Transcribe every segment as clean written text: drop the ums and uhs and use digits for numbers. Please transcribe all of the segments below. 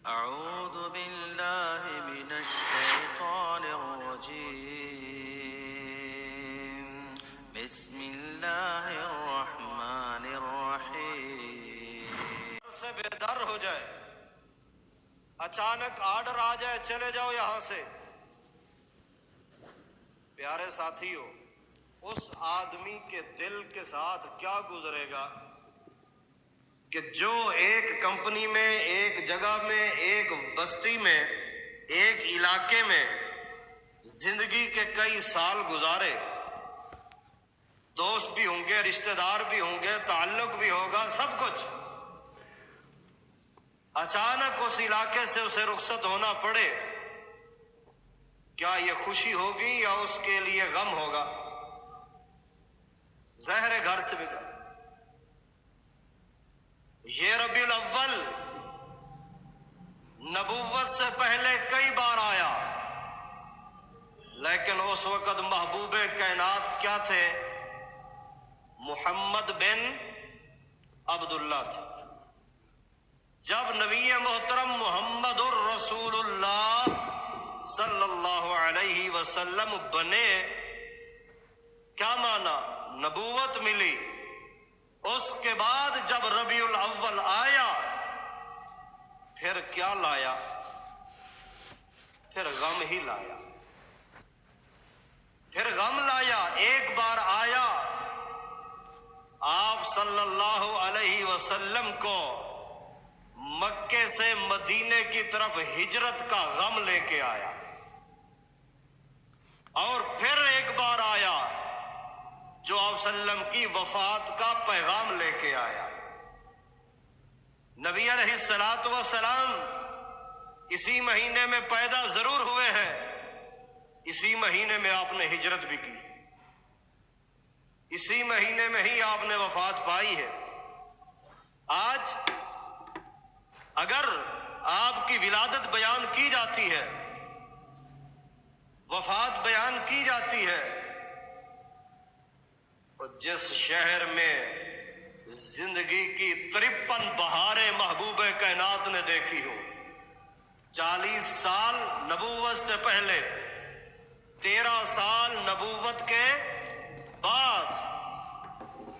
أعوذ بالله من الشيطان الرجيم بسم الله الرحمن الرحيم سے بیدار ہو جائے، اچانک آرڈر آ جائے چلے جاؤ یہاں سے۔ پیارے ساتھیو، اس آدمی کے دل کے ساتھ کیا گزرے گا کہ جو ایک کمپنی میں، ایک جگہ میں، ایک بستی میں، ایک علاقے میں زندگی کے کئی سال گزارے، دوست بھی ہوں گے، رشتہ دار بھی ہوں گے، تعلق بھی ہوگا، سب کچھ، اچانک اس علاقے سے اسے رخصت ہونا پڑے، کیا یہ خوشی ہوگی یا اس کے لیے غم ہوگا؟ زہر گھر سے بگڑ، یہ ربیع الاول نبوت سے پہلے کئی بار آیا، لیکن اس وقت محبوب کائنات کیا تھے؟ محمد بن عبداللہ تھے۔ جب نبی محترم محمد الرسول اللہ صلی اللہ علیہ وسلم بنے، کیا مانا؟ نبوت ملی۔ اس کے بعد جب ربیع الاول آیا، پھر کیا لایا؟ پھر غم ہی لایا، پھر غم لایا۔ ایک بار آیا، آپ صلی اللہ علیہ وسلم کو مکے سے مدینے کی طرف ہجرت کا غم لے کے آیا، اور پھر ایک بار آیا جو آپ صلی اللہ علیہ وسلم کی وفات کا پیغام لے کے آیا۔ نبی علیہ السلام اسی مہینے میں پیدا ضرور ہوئے ہیں، اسی مہینے میں آپ نے ہجرت بھی کی، اسی مہینے میں ہی آپ نے وفات پائی ہے۔ آج اگر آپ کی ولادت بیان کی جاتی ہے، وفات بیان کی جاتی ہے، اور جس شہر میں زندگی کی 53 بہاریں محبوب کائنات نے دیکھی ہوں، 40 سال نبوت سے پہلے، 13 سال نبوت کے بعد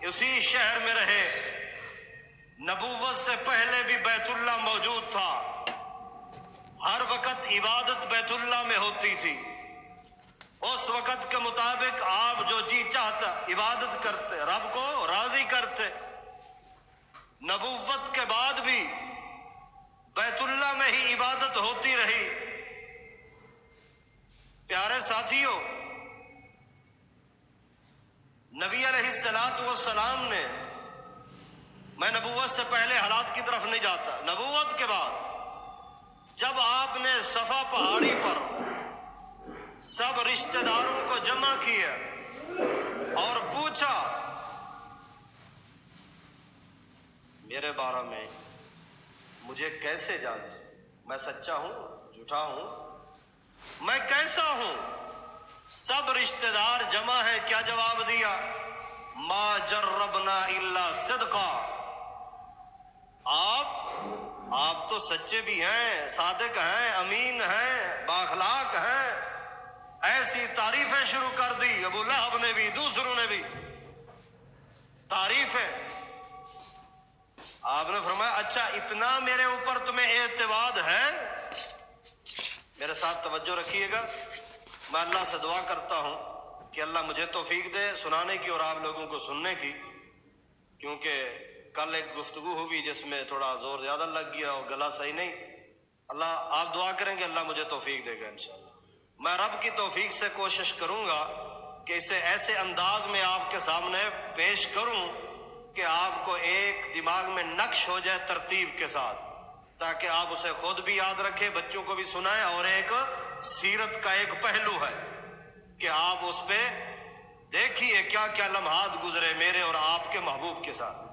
اسی شہر میں رہے۔ نبوت سے پہلے بھی بیت اللہ موجود تھا، ہر وقت عبادت بیت اللہ میں ہوتی تھی، اس وقت کے مطابق آپ جو جی چاہتا عبادت کرتے، رب کو راضی کرتے۔ نبوت کے بعد بھی بیت اللہ میں ہی عبادت ہوتی رہی۔ پیارے ساتھیو، نبی علیہ السلام نے، میں نبوت سے پہلے حالات کی طرف نہیں جاتا، نبوت کے بعد جب آپ نے صفا پہاڑی پر سب رشتہ داروں کو جمع کیا اور پوچھا میرے بارے میں، مجھے کیسے جانتے؟ میں سچا ہوں، جھوٹا ہوں، میں کیسا ہوں؟ سب رشتہ دار جمع ہے، کیا جواب دیا؟ ما جربنا الا صدقا۔ آپ تو سچے بھی ہیں، صادق ہیں، امین ہیں، بااخلاق ہیں۔ ایسی تعریفیں شروع کر دی، ابو لہب نے بھی، دوسروں نے بھی تعریفیں۔ آپ نے فرمایا اچھا اتنا میرے اوپر تمہیں اعتماد ہے؟ میرے ساتھ توجہ رکھیے گا، میں اللہ سے دعا کرتا ہوں کہ اللہ مجھے توفیق دے سنانے کی اور آپ لوگوں کو سننے کی، کیونکہ کل ایک گفتگو ہوئی جس میں تھوڑا زور زیادہ لگ گیا اور گلا صحیح نہیں۔ اللہ آپ دعا کریں گے، اللہ مجھے توفیق دے گا انشاءاللہ۔ میں رب کی توفیق سے کوشش کروں گا کہ اسے ایسے انداز میں آپ کے سامنے پیش کروں کہ آپ کو ایک دماغ میں نقش ہو جائے ترتیب کے ساتھ، تاکہ آپ اسے خود بھی یاد رکھیں، بچوں کو بھی سنائیں، اور ایک سیرت کا ایک پہلو ہے کہ آپ اس پہ دیکھیے کیا کیا لمحات گزرے میرے اور آپ کے محبوب کے ساتھ۔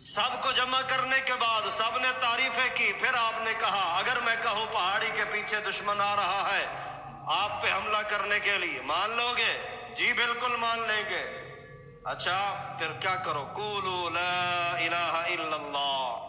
سب کو جمع کرنے کے بعد سب نے تعریفیں کی، پھر آپ نے کہا اگر میں کہوں پہاڑی کے پیچھے دشمن آ رہا ہے آپ پہ حملہ کرنے کے لیے، مان لو گے؟ جی بالکل مان لیں گے۔ اچھا پھر کیا کرو؟ قولوا لا الہ الا اللہ،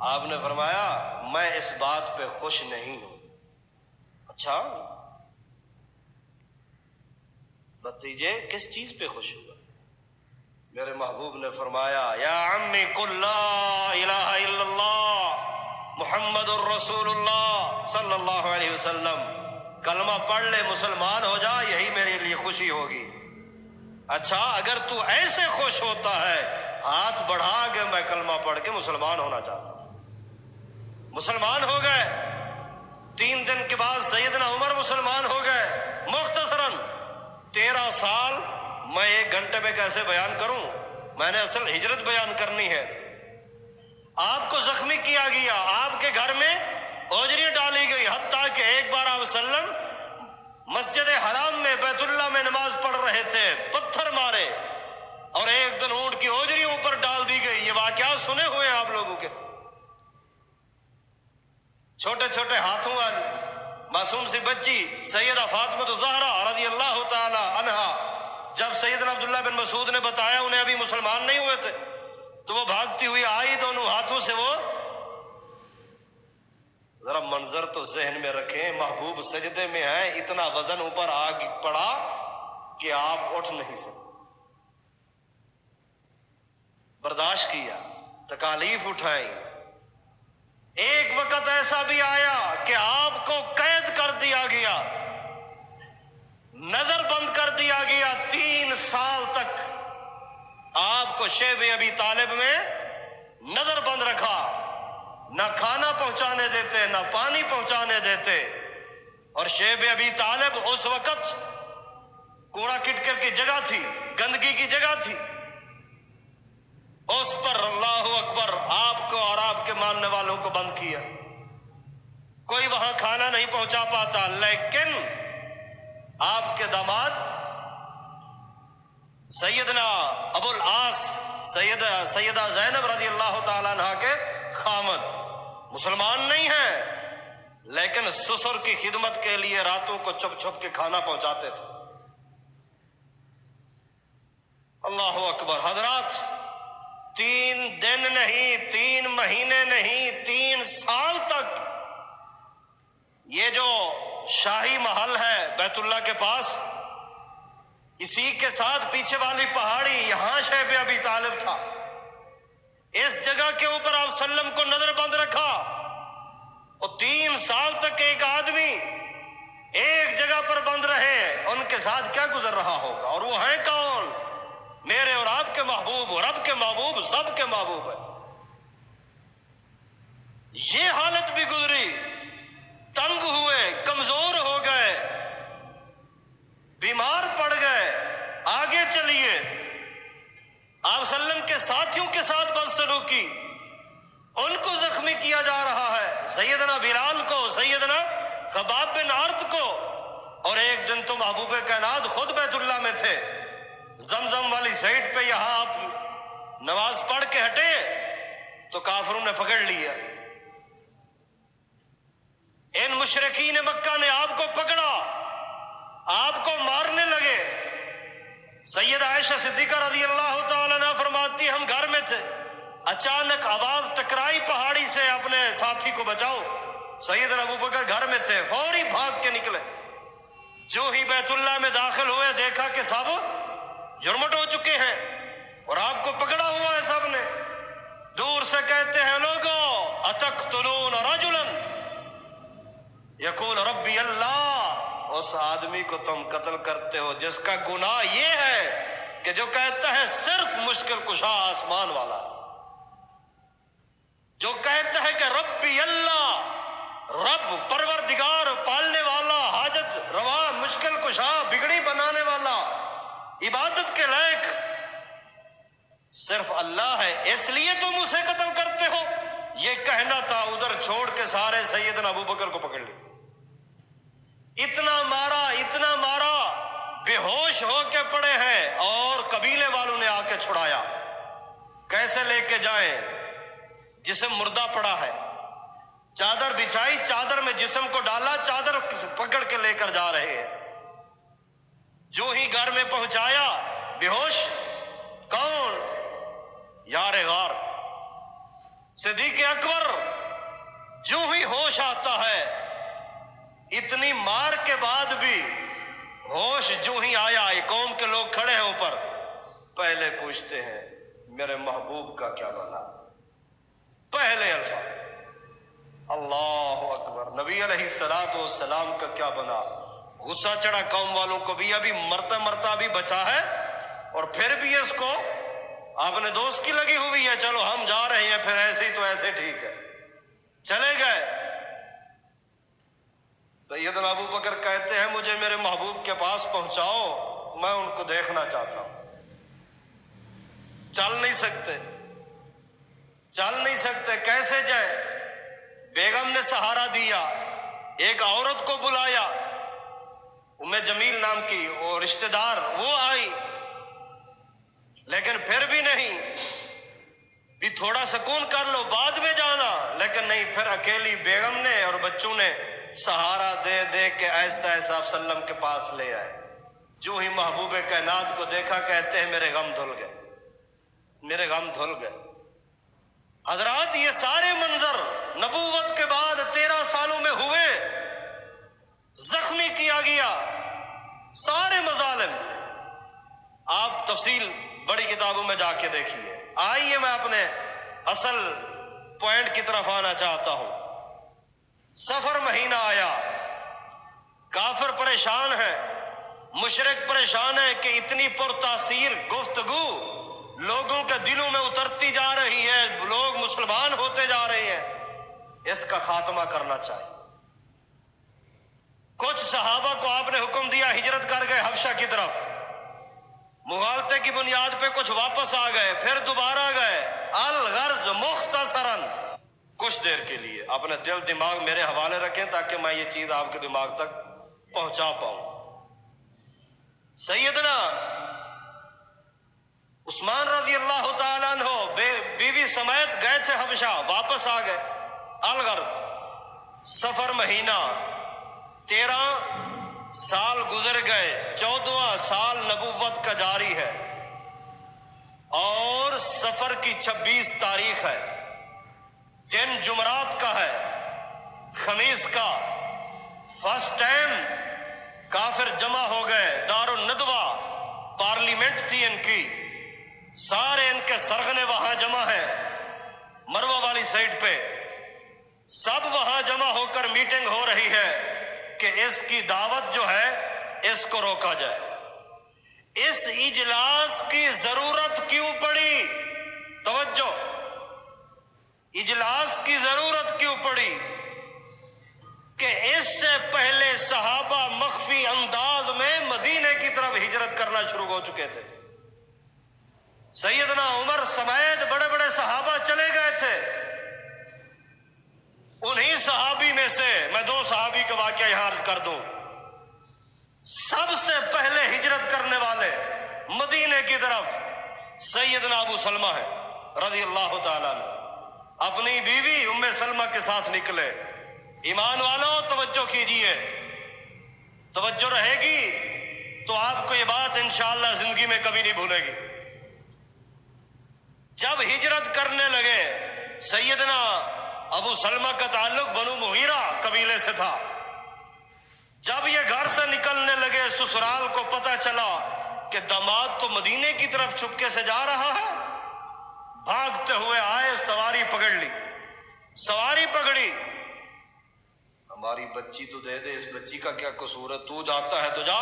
آپ نے فرمایا میں اس بات پہ خوش نہیں ہوں۔ اچھا بتیجے کس چیز پہ خوش ہوگا؟ میرے محبوب نے فرمایا یا عمی قل لا الہ الا اللہ محمد الرسول اللہ صلی اللہ علیہ وسلم، کلمہ پڑھ لے مسلمان ہو جا، یہی میرے لیے خوشی ہوگی۔ اچھا اگر تو ایسے خوش ہوتا ہے ہاتھ بڑھا کہ میں کلمہ پڑھ کے مسلمان ہونا چاہتا ہوں۔ مسلمان ہو گئے، 3 دن کے بعد سیدنا عمر مسلمان ہو گئے۔ مختصراً 13 سال میں 1 گھنٹے میں کیسے بیان کروں؟ میں نے اصل ہجرت بیان کرنی ہے۔ آپ کو زخمی کیا گیا، آپ کے گھر میں اوجریاں ڈالی گئی، حتیٰ کہ ایک بار آپ وسلم مسجد حرام میں بیت اللہ میں نماز پڑھ رہے تھے، پتھر مارے اور ایک دن اونٹ کی اوجری اوپر ڈال دی گئی۔ یہ واقعات سنے ہوئے ہیں آپ لوگوں کے۔ چھوٹے چھوٹے ہاتھوں والی معصوم سی بچی سیدہ فاطمہ الزہرا رضی اللہ تعالی عنہا، جب سیدنا عبداللہ بن مسعود نے بتایا انہیں ابھی مسلمان نہیں ہوئے تھے تو وہ بھاگتی ہوئی آئی، دونوں ہاتھوں سے وہ، ذرا منظر تو ذہن میں رکھیں، محبوب سجدے میں ہیں، اتنا وزن اوپر آ پڑا کہ آپ اٹھ نہیں سکتے، برداشت کیا، تکالیف اٹھائیں۔ ایک وقت ایسا بھی آیا کہ آپ کو قید کر دیا گیا، نظر بند کر دیا گیا، 3 سال تک آپ کو شیب ابی طالب میں نظر بند رکھا، نہ کھانا پہنچانے دیتے نہ پانی پہنچانے دیتے۔ اور شیب ابی طالب اس وقت کوڑا کٹکر کی جگہ تھی، گندگی کی جگہ تھی، اس پر اللہ اکبر آپ کو اور آپ کے ماننے والوں کو بند کیا۔ کوئی وہاں کھانا نہیں پہنچا پاتا، لیکن آپ کے داماد سیدنا ابو العاص سیدہ زینب رضی اللہ تعالیٰ عنہ کے خامد مسلمان نہیں ہیں، لیکن سسر کی خدمت کے لیے راتوں کو چھپ چھپ کے کھانا پہنچاتے تھے۔ اللہ اکبر حضرات، 3 دن نہیں، 3 مہینے نہیں، 3 سال تک یہ جو شاہی محل ہے بیت اللہ کے پاس، اسی کے ساتھ پیچھے والی پہاڑی، یہاں شیب ابی طالب تھا۔ اس جگہ کے اوپر آپ سلم کو نظر بند رکھا، اور 3 سال تک ایک آدمی ایک جگہ پر بند رہے، ان کے ساتھ کیا گزر رہا ہوگا؟ اور وہ ہیں کون؟ میرے اور آپ کے محبوب، رب کے محبوب، سب کے محبوب ہے۔ یہ حالت بھی گزری، تنگ ہوئے، کمزور ہو گئے، بیمار پڑ گئے۔ آگے چلیے، آپ سلم کے ساتھیوں کے ساتھ بدسلوکی، ان کو زخمی کیا جا رہا ہے، سیدنا بلال کو، سیدنا خباب بن عرط کو۔ اور ایک دن تو محبوب کائنات خود بیت اللہ میں تھے، زمزم والی سائٹ پہ، یہاں آپ نماز پڑھ کے ہٹے تو کافروں نے پکڑ لیا۔ ان مشرکین مکہ نے آپ کو پکڑا، آپ کو مارنے لگے۔ سیدہ عائشہ صدیقہ رضی اللہ تعالیٰ عنہ فرماتی ہم گھر میں تھے، اچانک آواز ٹکرائی پہاڑی سے، اپنے ساتھی کو بچاؤ۔ سیدنا ابوبکر گھر میں تھے، فوری بھاگ کے نکلے، جو ہی بیت اللہ میں داخل ہوئے دیکھا کہ سب جرمٹ ہو چکے ہیں اور آپ کو پکڑا ہوا ہے سب نے۔ دور سے کہتے ہیں لوگو اتقتلون رجلا یقول ربی اللہ، اس آدمی کو تم قتل کرتے ہو جس کا گناہ یہ ہے کہ جو کہتا ہے صرف مشکل کشا آسمان والا ہے، جو کہتا ہے کہ ربی اللہ، رب پروردگار پالنے والا، حاجت روا، مشکل کشا، بگڑی بنانے والا، عبادت کے لائق صرف اللہ ہے، اس لیے تم اسے قتل کرتے ہو۔ یہ کہنا تھا، ادھر چھوڑ کے سارے سیدنا ابوبکر کو پکڑ لی، اتنا مارا، اتنا مارا، بے ہوش ہو کے پڑے ہیں، اور قبیلے والوں نے آ کے چھڑایا۔ کیسے لے کے جائیں؟ جسم مردہ پڑا ہے، چادر بچھائی، چادر میں جسم کو ڈالا، چادر پکڑ کے لے کر جا رہے ہیں۔ جو ہی گھر میں پہنچایا، بے ہوش، کون؟ یار غار، صدیق اکبر جو ہی ہوش آتا ہے، اتنی مار کے بعد بھی ہوش جو ہی آیا، ایک قوم کے لوگ کھڑے ہیں اوپر، پہلے پوچھتے ہیں میرے محبوب کا کیا بنا؟ پہلے الفاظ اللہ اکبر، نبی علیہ الصلوۃ والسلام کا کیا بنا؟ غصہ چڑھا قوم والوں کو بھی، ابھی مرتا مرتا بھی بچا ہے اور پھر بھی اس کو اپنے دوست کی لگی ہوئی ہے، چلو ہم جا رہے ہیں، پھر ایسے ہی تو ایسے ٹھیک ہے، چلے گئے۔ سیدنا ابو بکر کہتے ہیں مجھے میرے محبوب کے پاس پہنچاؤ، میں ان کو دیکھنا چاہتا ہوں۔ چل نہیں سکتے، چل نہیں سکتے، کیسے جائے؟ بیگم نے سہارا دیا، ایک عورت کو بلایا، ام جمیل نام کی، اور رشتہ دار وہ آئی، لیکن پھر بھی نہیں، بھی تھوڑا سکون کر لو بعد میں جانا، لیکن نہیں، پھر اکیلی بیگم نے اور بچوں نے سہارا دے دے کے آہستہ آہستہ آپ صلی اللہ علیہ وسلم کے پاس لے آئے۔ جو ہی محبوب کائنات کو دیکھا کہتے ہیں میرے غم دھل گئے، میرے غم دھل گئے۔ حضرات یہ سارے منظر نبوت کے بعد 13 سالوں میں ہوئے، زخمی کیا گیا، سارے مظالم، آپ تفصیل بڑی کتابوں میں جا کے دیکھیے۔ آئیے میں اپنے اصل پوائنٹ کی طرف آنا چاہتا ہوں۔ سفر مہینہ آیا، کافر پریشان ہے، مشرک پریشان ہے کہ اتنی پرتاثیر گفتگو لوگوں کے دلوں میں اترتی جا رہی ہے، لوگ مسلمان ہوتے جا رہے ہیں، اس کا خاتمہ کرنا چاہیے۔ کچھ صحابہ کو آپ نے حکم دیا ہجرت کر گئے حبشہ کی طرف، مغالطے کی بنیاد پہ کچھ واپس آ گئے، پھر دوبارہ گئے۔ الغرض مختصراً کچھ دیر کے لیے اپنے دل دماغ میرے حوالے رکھیں تاکہ میں یہ چیز آپ کے دماغ تک پہنچا پاؤں۔ سیدنا عثمان رضی اللہ تعالیٰ عنہ بیوی سمیت گئے تھے حبشہ، واپس آ گئے۔ الغرض سفر مہینہ، 13 سال گزر گئے، 14واں سال نبوت کا جاری ہے، اور سفر کی 26 تاریخ ہے، دن جمعرات کا ہے، خمیس کا۔ فرسٹ ٹائم کافر جمع ہو گئے، دار الندوہ پارلیمنٹ تھی ان کی، سارے ان کے سرغنے وہاں جمع ہیں، مروہ والی سائٹ پہ، سب وہاں جمع ہو کر میٹنگ ہو رہی ہے کہ اس کی دعوت جو ہے اس کو روکا جائے۔ اس اجلاس کی ضرورت کیوں پڑی؟ توجہ، اجلاس کی ضرورت کیوں پڑی؟ کہ اس سے پہلے صحابہ مخفی انداز میں مدینے کی طرف ہجرت کرنا شروع ہو چکے تھے۔ سیدنا عمر سمیت بڑے بڑے صحابہ چلے گئے تھے۔ انہی صحابی میں سے میں 2 صحابی کا واقعہ یہاں عرض کر دوں۔ سب سے پہلے ہجرت کرنے والے مدینے کی طرف سیدنا ابو سلمہ ہے رضی اللہ تعالیٰ عنہ، اپنی بیوی ام سلمہ کے ساتھ نکلے۔ ایمان والوں توجہ کیجئے، توجہ رہے گی تو آپ کو یہ بات انشاءاللہ زندگی میں کبھی نہیں بھولے گی۔ جب ہجرت کرنے لگے، سیدنا ابو سلمہ کا تعلق بنو مغیرہ قبیلے سے تھا۔ جب یہ گھر سے نکلنے لگے، سسرال کو پتہ چلا کہ داماد تو مدینے کی طرف چپکے سے جا رہا ہے، بھاگتے ہوئے آئے، سواری پکڑ لی، سواری پکڑی۔ ہماری بچی تو دے دے، اس بچی کا کیا قصور ہے، تو جاتا ہے تو جا،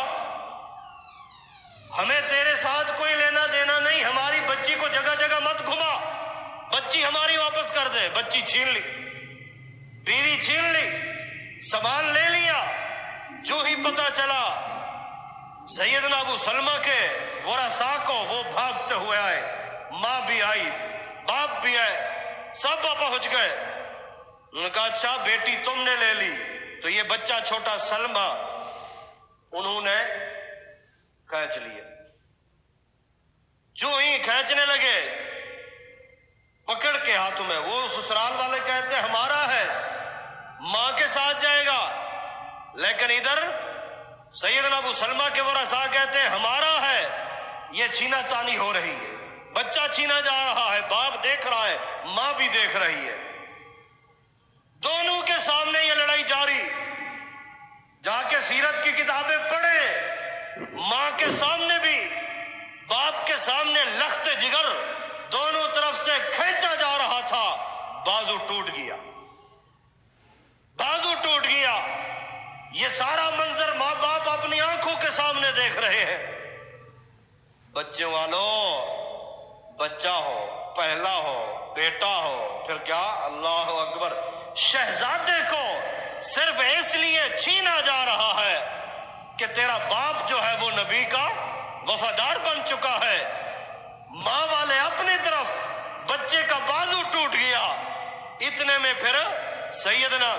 ہمیں تیرے ساتھ کوئی لینا دینا نہیں، ہماری بچی کو جگہ جگہ مت گھما، بچی ہماری واپس کر دے۔ بچی چھین لی، بیوی چھین لی، سامان لے لیا۔ جو ہی پتہ چلا سیدنا ابو سلمہ کے ورثاء کو، وہ بھاگتے ہوئے آئے، ماں بھی آئی، باپ بھی آئے، سب پہنچ گئے۔ انہوں نے کہا اچھا بیٹی تم نے لے لی، تو یہ بچہ چھوٹا سلمہ انہوں نے کھینچ لیا۔ جو ہی کھینچنے لگے پکڑ کے ہاتھوں میں، وہ سسرال والے کہتے ہیں ہمارا ہے، ماں کے ساتھ جائے گا، لیکن ادھر سیدنا ابو سلمہ کے ورثاء کہتے ہیں ہمارا ہے، یہ چھینا تانی ہو رہی ہے۔ بچہ چھینا جا رہا ہے، باپ دیکھ رہا ہے، ماں بھی دیکھ رہی ہے، دونوں کے سامنے یہ لڑائی جاری۔ جا کے سیرت کی کتابیں پڑھیں، ماں کے سامنے بھی باپ کے سامنے لخت جگر دونوں طرف سے کھینچا جا رہا تھا، بازو ٹوٹ گیا، بازو ٹوٹ گیا۔ یہ سارا منظر ماں باپ اپنی آنکھوں کے سامنے دیکھ رہے ہیں۔ بچوں والو، بچہ ہو، پہلا ہو، بیٹا ہو، پھر کیا، اللہ اکبر، شہزادے کو صرف اس لیے چھینا جا رہا ہے کہ تیرا باپ جو ہے وہ نبی کا وفادار بن چکا ہے۔ ماں والے اپنی طرف، بچے کا بازو ٹوٹ گیا۔ اتنے میں پھر سیدنا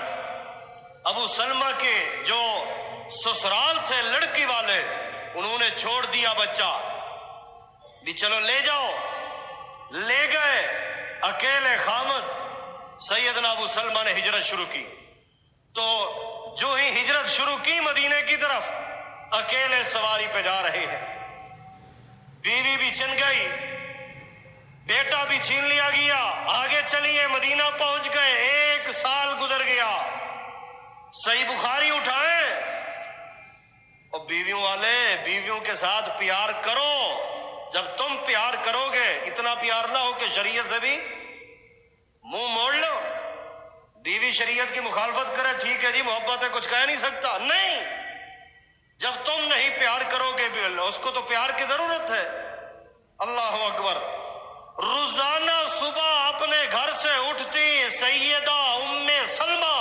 ابو سلمہ کے جو سسرال تھے لڑکی والے، انہوں نے چھوڑ دیا بچہ بھی، چلو لے جاؤ، لے گئے۔ اکیلے خامد سیدنا ابو سلمہ نے ہجرت شروع کی۔ تو جو ہی ہجرت شروع کی مدینے کی طرف، اکیلے سواری پہ جا رہے ہیں، بیوی بھی چھن گئی، بیٹا بھی چھین لیا گیا، آگے چلیے، مدینہ پہنچ گئے، 1 سال گزر گیا۔ صحیح بخاری اٹھائیں، اور بیویوں والے، بیویوں کے ساتھ پیار کرو۔ جب تم پیار کرو گے، اتنا پیار نہ ہو کہ شریعت سے بھی منہ موڑ لو۔ بیوی شریعت کی مخالفت کرے، ٹھیک ہے جی، محبت ہے، کچھ کہہ نہیں سکتا، نہیں۔ جب تم نہیں پیار کرو گے، اس کو تو پیار کی ضرورت ہے۔ اللہ اکبر۔ روزانہ صبح اپنے گھر سے اٹھتی سیدہ ام سلمہ،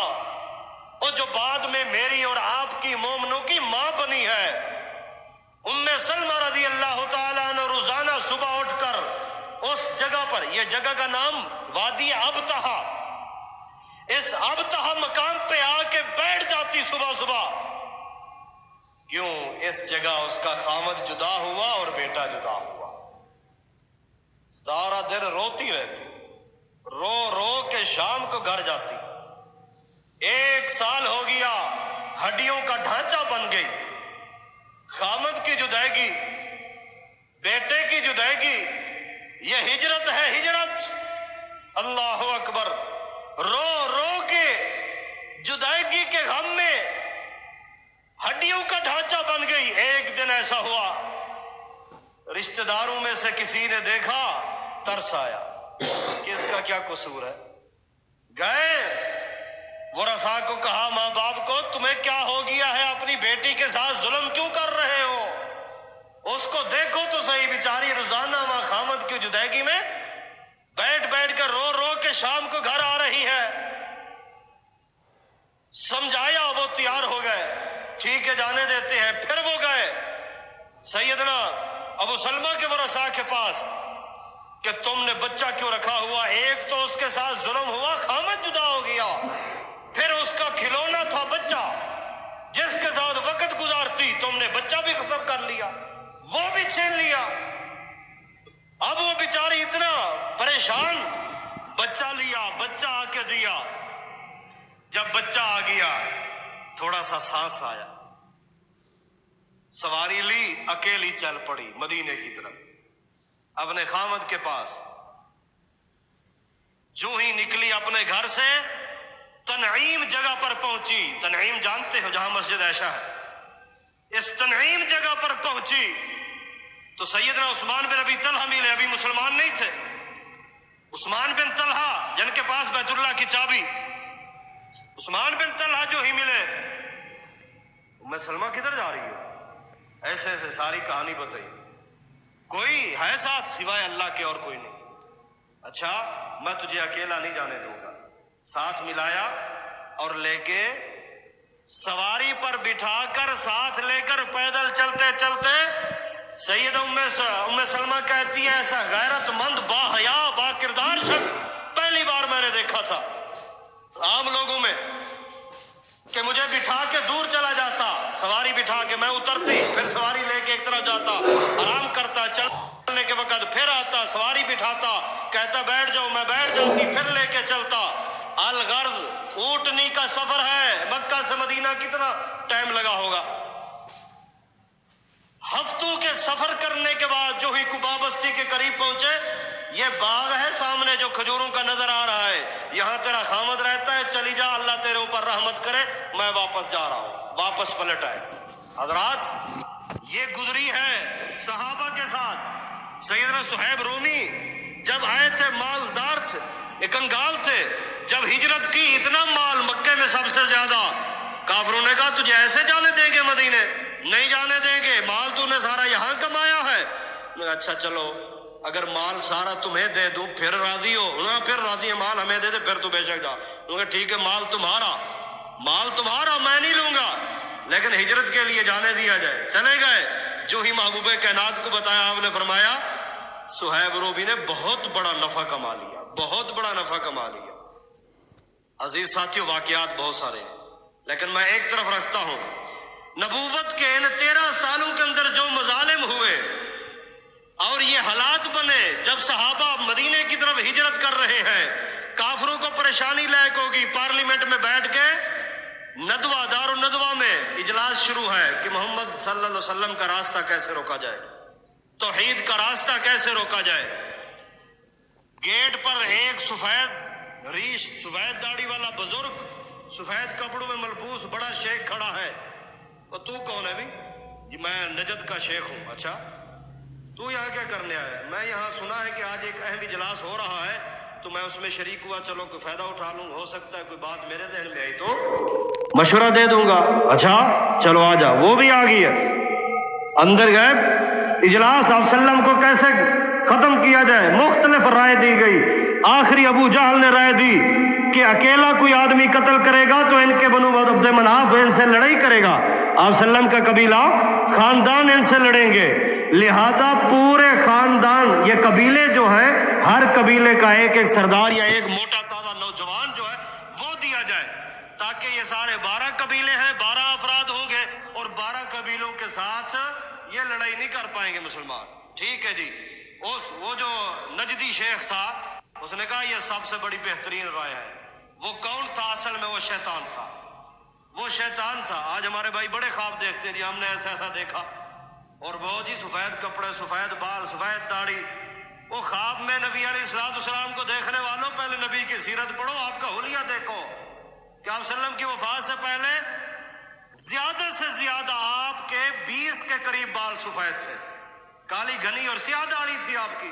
اور جو بعد میں میری اور آپ کی مومنوں کی ماں بنی ہے، ام سلمہ رضی اللہ تعالیٰ عنہ، روزانہ صبح اٹھ کر اس جگہ پر، یہ جگہ کا نام وادی ابتہا، اس ابتہا مقام پہ آ کے بیٹھ جاتی صبح صبح۔ کیوں؟ اس جگہ اس کا خامد جدا ہوا اور بیٹا جدا ہوا۔ سارا دن روتی رہتی، رو رو کے شام کو گھر جاتی۔ 1 سال ہو گیا، ہڈیوں کا ڈھانچہ بن گئی۔ خامد کی جدائیگی، بیٹے کی جدائیگی، یہ ہجرت ہے، ہجرت۔ اللہ اکبر۔ رو رو کے جدائیگی کے غم میں ہڈیوں کا ڈھانچہ بن گئی۔ ایک دن ایسا ہوا، رشتہ داروں میں سے کسی نے دیکھا، ترس آیا کہ اس کا کیا قصور ہے۔ گئے ورثاء کو کہا، ماں باپ کو، تمہیں کیا ہو گیا ہے؟ اپنی بیٹی کے ساتھ ظلم کیوں کر رہے ہو؟ اس کو دیکھو تو صحیح، بیچاری روزانہ ماں خامد کی جدائیگی میں بیٹھ بیٹھ کر رو رو کے شام کو گھر آ رہی ہے۔ سمجھایا، وہ تیار ہو گئے، ٹھیک ہے جانے دیتے ہیں۔ پھر وہ گئے سیدنا ابو سلمہ کے ورثاء کے پاس کہ تم نے بچہ کیوں رکھا ہوا؟ ایک تو اس کے ساتھ ظلم ہوا، خامد جدا ہو گیا، پھر اس کا کھلونا تھا بچہ، جس کے ساتھ وقت گزارتی، تم نے بچہ بھی غصب کر لیا، وہ بھی چھین لیا۔ اب وہ بیچاری اتنا پریشان، بچہ لیا، بچہ آ کے دیا۔ جب بچہ آ گیا، تھوڑا سا سانس آیا، سواری لی، اکیلی چل پڑی مدینے کی طرف، اپنے خامد کے پاس۔ جو ہی نکلی اپنے گھر سے، تنعیم جگہ پر پہنچی۔ تنعیم جانتے ہو، جہاں مسجد عائشہ ہے، اس تنعیم جگہ پر پہنچی تو سیدنا عثمان بن ابی طلحہ ملے، ابھی مسلمان نہیں تھے۔ عثمان بن طلحہ جن کے پاس بیت اللہ کی چابی، عثمان بن طلحہ جو ہی ملے، ام سلمہ کدھر جا رہی ہو؟ ایسے ایسے ساری کہانی بتائی۔ کوئی ہے ساتھ سوائے اللہ کے اور کوئی نہیں؟ اچھا، میں تجھے اکیلا نہیں جانے دوں گا۔ ساتھ ملایا اور لے کے سواری پر بٹھا کر، ساتھ لے کر پیدل چلتے چلتے، سید ام سلمہ کہتی ہے، ایسا غیرت مند، با حیا، با کردار شخص پہلی بار میں نے دیکھا تھا عام لوگوں میں، کہ مجھے بٹھا کے دور چلا جاتا، سواری بٹھا کے، میں اترتی، پھر سواری لے کے ایک طرف جاتا، آرام کرتا، چلنے کے وقت پھر آتا، سواری بٹھاتا، کہتا بیٹھ جاؤ، میں بیٹھ جاتی، پھر لے کے چلتا۔ الغرض اونٹنی کا سفر ہے، مکہ سے مدینہ کتنا ٹائم لگا ہوگا؟ ہفتوں کے سفر کرنے کے بعد جو ہی قباء بستی کے قریب پہنچے، یہ باغ ہے سامنے جو کھجوروں کا نظر آ رہا ہے، یہاں تیرا خامد رہتا ہے، چلی جا، اللہ تیرے اوپر رحمت کرے، میں واپس جا رہا ہوں۔ واپس پلٹ آئے۔ حضرات یہ گزری ہے صحابہ کے ساتھ۔ سیدنا صہیب رومی جب آئے تھے مالدار تھے، ایک کنگال تھے، جب ہجرت کی اتنا مال مکے میں سب سے زیادہ، کافروں نے کہا تجھے ایسے جانے دیں گے مدینے؟ نہیں جانے دیں گے، مال تو نے سارا یہاں کمایا ہے۔ اچھا چلو اگر مال سارا تمہیں دے دوں پھر راضی ہو؟ انہوں نے پھر راضی ہے، مال ہمیں دے دے پھر تو بے شک جا۔ انہوں نے ٹھیک ہے مال تمہارا میں نہیں لوں گا، لیکن ہجرت کے لیے جانے دیا جائے۔ چلے گئے۔ جو ہی محبوب کائنات کو بتایا، آپ نے فرمایا صہیب رومی نے بہت بڑا نفع کما لیا، بہت بڑا نفع کما لیا۔ عزیز ساتھیوں واقعات بہت سارے ہیں، لیکن میں ایک طرف رکھتا ہوں، نبوت کے ان 13 سالوں کے اندر جو مظالم ہوئے اور یہ حالات بنے، جب صحابہ مدینے کی طرف ہجرت کر رہے ہیں، کافروں کو پریشانی لاحق ہوگی، پارلیمنٹ میں بیٹھ کے ندوہ، دار الندوہ میں اجلاس شروع ہے کہ محمد صلی اللہ علیہ وسلم کا راستہ کیسے روکا جائے، توحید کا راستہ کیسے روکا جائے۔ گیٹ پر ایک سفید ریش، سفید داڑھی والا بزرگ، سفید کپڑوں میں ملبوس بڑا شیخ کھڑا ہے۔ اور تو کون ہے بھی؟ جی میں نجد کا شیخ ہوں۔ اچھا تو یہاں کیا کرنے آیا؟ میں یہاں سنا ہے کہ آج ایک اہم اجلاس ہو رہا ہے تو میں اس میں شریک ہوا، چلو کوئی فائدہ اٹھا لوں، ہو سکتا ہے کوئی بات میرے ذہن میں آئی تو مشورہ دے دوں گا۔ اچھا چلو آ جا۔ وہ بھی آ گئی ہے، اندر گئے۔ اجلاس آپ وسلم کو کیسے ختم کیا جائے، مختلف رائے دی گئی۔ آخری ابو جہل نے رائے دی کہ اکیلا کوئی آدمی قتل کرے گا تو ان کے بنو عبد مناف ان سے لڑائی کرے گا، آپ وسلم کا قبیلہ خاندان ان سے لڑیں گے، لہذا پورے خاندان، یہ قبیلے جو ہے، ہر قبیلے کا ایک ایک سردار یا ایک موٹا تازہ نوجوان جو ہے وہ دیا جائے، تاکہ یہ سارے 12 قبیلے ہیں، 12 افراد ہوں گے اور 12 قبیلوں کے ساتھ یہ لڑائی نہیں کر پائیں گے مسلمان۔ ٹھیک ہے جی۔ وہ جو نجدی شیخ تھا اس نے کہا یہ سب سے بڑی بہترین رائے ہے۔ وہ کون تھا؟ اصل میں وہ شیطان تھا، وہ شیطان تھا۔ آج ہمارے بھائی بڑے خواب دیکھتے ہیں، جی ہم نے ایسا ایسا دیکھا، اور وہ جی سفید کپڑے، سفید بال، سفید داڑھی۔ وہ خواب میں نبی علیہ السلام کو دیکھنے والوں پہلے نبی کی سیرت پڑھو، آپ کا حلیہ دیکھو کہ آپ وسلم کی وفات سے پہلے زیادہ سے زیادہ آپ کے 20 کے قریب بال سفید تھے، کالی گھنی اور سیاہ داڑھی تھی آپ کی۔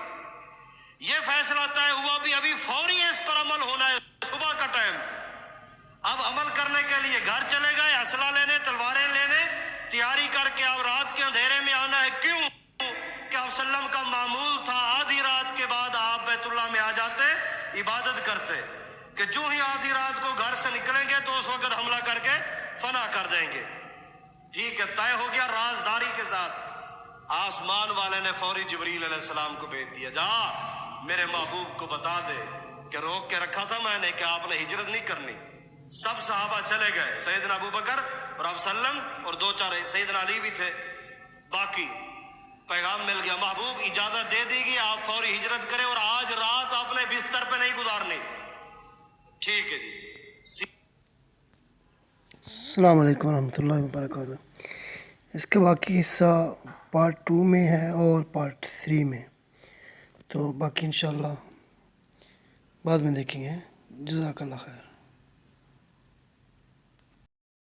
یہ فیصلہ طے ہوا بھی ابھی فوری اس پر عمل ہونا ہے، صبح کا ٹائم۔ اب عمل کرنے کے لیے گھر چلے گئے، اسلحہ لینے، تلواریں لینے، تیاری کر کے اب رات کے اندھیرے میں آنا ہے۔ کیوں کہ آپ وسلم کا معمول تھا آدھی رات کے بعد آپ بیت اللہ میں آ جاتے، عبادت کرتے، کہ جو ہی آدھی رات کو گھر سے نکلیں گے تو اس وقت حملہ کر کے فنا کر دیں گے۔ ٹھیک ہے، طے ہو گیا رازداری کے ساتھ۔ آسمان والے نے فوری جبریل علیہ السلام کو بھیج دیا، جا میرے محبوب کو بتا دے کہ روک کے رکھا تھا میں نے کہ آپ نے ہجرت نہیں کرنی۔ سب صحابہ چلے گئے، سیدنا ابو بکر اور آپ وسلم اور 2-4 سیدنا علی بھی تھے، باقی پیغام مل گیا، محبوب اجازت دے دی گی، آپ فوری ہجرت کریں اور آج رات اپنے بستر پہ نہیں گزارنی۔ ٹھیک ہے جی۔ السلام علیکم ورحمۃ اللہ وبرکاتہ۔ اس کا باقی حصہ پارٹ 2 میں ہے اور پارٹ 3 میں، تو باقی انشاءاللہ بعد میں دیکھیں گے۔ جزاک اللہ خیر۔